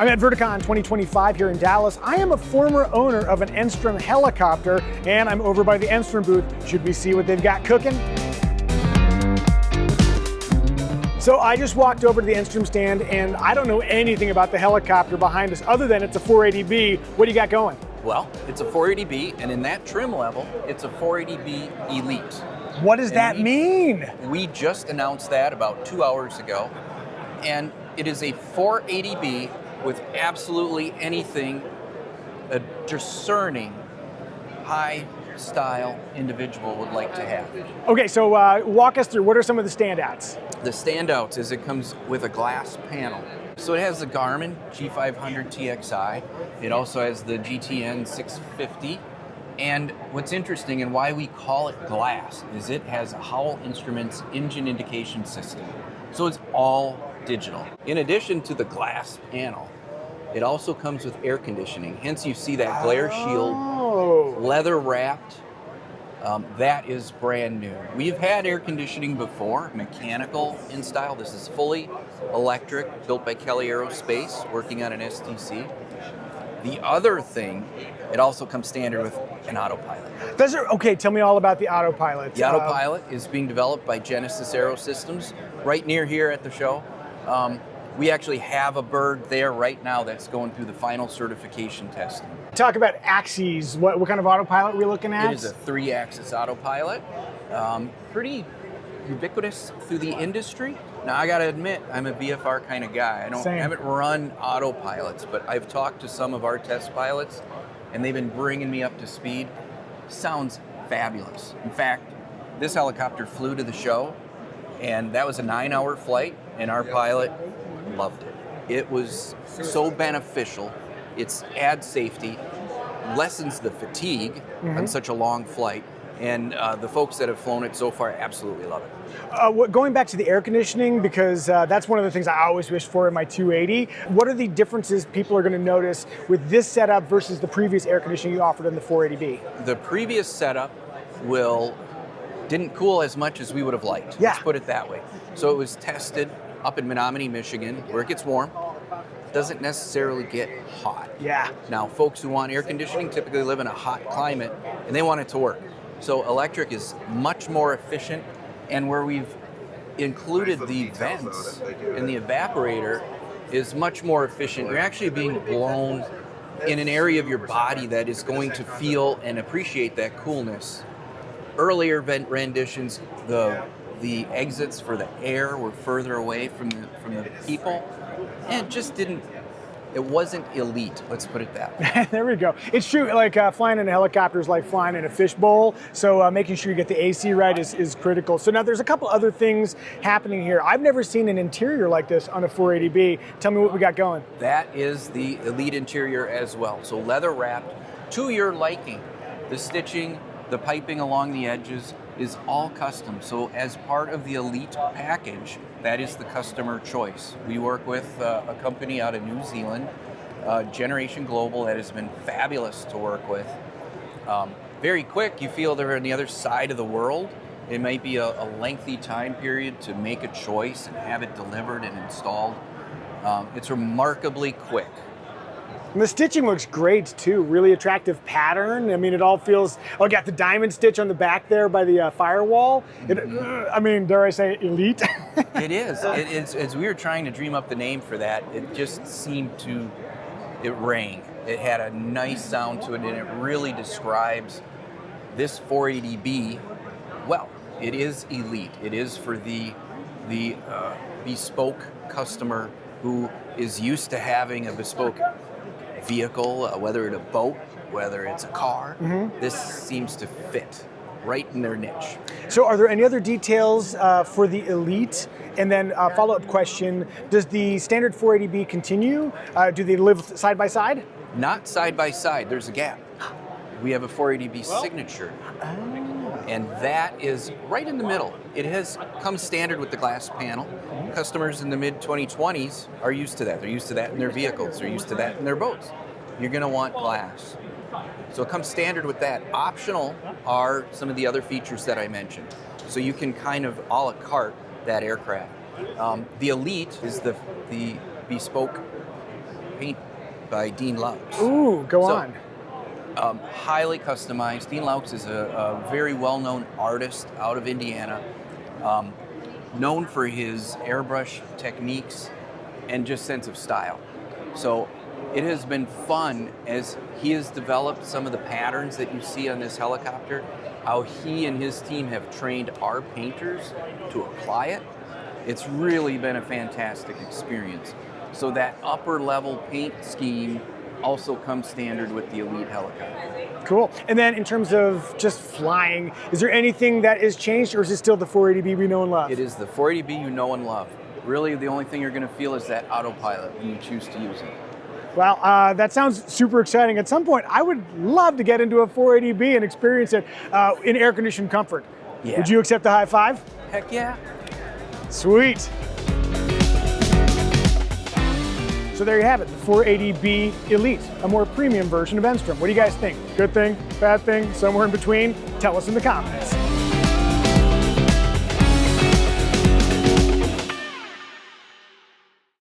I'm at Verticon 2025 here in Dallas. I am a former owner of an Enstrom helicopter, and I'm over by the Enstrom booth. Should we see what they've got cooking? So I just walked over to the Enstrom stand, and I don't know anything about the helicopter behind us other than it's a 480B. What do you got going? Well, it's a 480B, and in that trim level, it's a 480B Elite. What does that mean? We just announced that about 2 hours ago, and it is a 480B with absolutely anything a discerning, high-style individual would like to have. Okay, so walk us through, what are some of the standouts? The standouts is it comes with a glass panel. So it has the Garmin G500 TXI. It also has the GTN 650. And what's interesting and why we call it glass is it has a Howell Instruments engine indication system. So it's all digital. In addition to the glass panel, it also comes with air conditioning. Hence you see that glare shield, leather wrapped. That is brand new. We've had air conditioning before, mechanical in style. This is fully electric, built by Kelly Aerospace, working on an STC. The other thing, it also comes standard with an Autopilot. Okay, tell me all about the Autopilot. The Autopilot is being developed by Genesis Aerosystems right near here at the show. We actually have a bird there right now that's going through the final certification testing. Talk about axes. What kind of Autopilot are we looking at? It is a 3-axis Autopilot. Pretty ubiquitous through the industry. Now I gotta admit, I'm a VFR kind of guy. I haven't run autopilots, but I've talked to some of our test pilots and they've been bringing me up to speed. Sounds fabulous. In fact, this helicopter flew to the show and that was a 9-hour flight and our pilot loved it. It was so beneficial. It's adds safety, lessens the fatigue on such a long flight. And the folks that have flown it so far absolutely love it. Going back to the air conditioning, because that's one of the things I always wish for in my 280, what are the differences people are going to notice with this setup versus the previous air conditioning you offered in the 480B? The previous setup didn't cool as much as we would have liked. Yeah. Let's put it that way. So it was tested up in Menominee, Michigan, where it gets warm. Doesn't necessarily get hot. Yeah. Now, folks who want air conditioning typically live in a hot climate and they want it to work. So electric is much more efficient, and where we've included the vents and the evaporator is much more efficient. You're actually being blown in an area of your body that is going to feel and appreciate that coolness. Earlier vent renditions, the exits for the air were further away from the people, and it wasn't elite, let's put it that way. There we go. It's true, like flying in a helicopter is like flying in a fishbowl, so making sure you get the AC right is critical. So now there's a couple other things happening here. I've never seen an interior like this on a 480B. Tell me what we got going. That is the Elite interior as well. So leather wrapped to your liking. The stitching, the piping along the edges is all custom. So as part of the Elite package, that is the customer choice. We work with a company out of New Zealand, Generation Global, that has been fabulous to work with. Very quick, you feel they're on the other side of the world. It might be a lengthy time period to make a choice and have it delivered and installed. It's remarkably quick. And the stitching looks great too, really attractive pattern. I mean, it all feels, got the diamond stitch on the back there by the firewall. Dare I say elite? It is. As we were trying to dream up the name for that, it just seemed it rang. It had a nice sound to it and it really describes this 480B. Well, it is elite. It is for the bespoke customer who is used to having a bespoke vehicle, whether it's a boat, whether it's a car. This seems to fit right in their niche. So are there any other details for the Elite? And then a follow-up question, does the standard 480B continue? Do they live side by side? Not side by side, there's a gap. We have a 480B signature. And that is right in the middle. It has come standard with the glass panel. Customers in the mid-2020s are used to that. They're used to that in their vehicles. They're used to that in their boats. You're going to want glass. So it comes standard with that. Optional are some of the other features that I mentioned. So you can kind of a la carte that aircraft. The Elite is the bespoke paint by Dean Laux. Ooh, go on. Highly customized. Dean Laux is a very well-known artist out of Indiana, known for his airbrush techniques and just sense of style. So it has been fun as he has developed some of the patterns that you see on this helicopter, how he and his team have trained our painters to apply it. It's really been a fantastic experience. So that upper level paint scheme also comes standard with the Elite helicopter. Cool. And then in terms of just flying, is there anything that is changed, or is it still the 480B we know and love? It is the 480B you know and love. Really, the only thing you're going to feel is that autopilot when you choose to use it. Well, that sounds super exciting. At some point, I would love to get into a 480B and experience it in air-conditioned comfort. Yeah. Would you accept a high five? Heck yeah. Sweet. So there you have it, the 480B Elite, a more premium version of Enstrom. What do you guys think? Good thing, bad thing, somewhere in between? Tell us in the comments.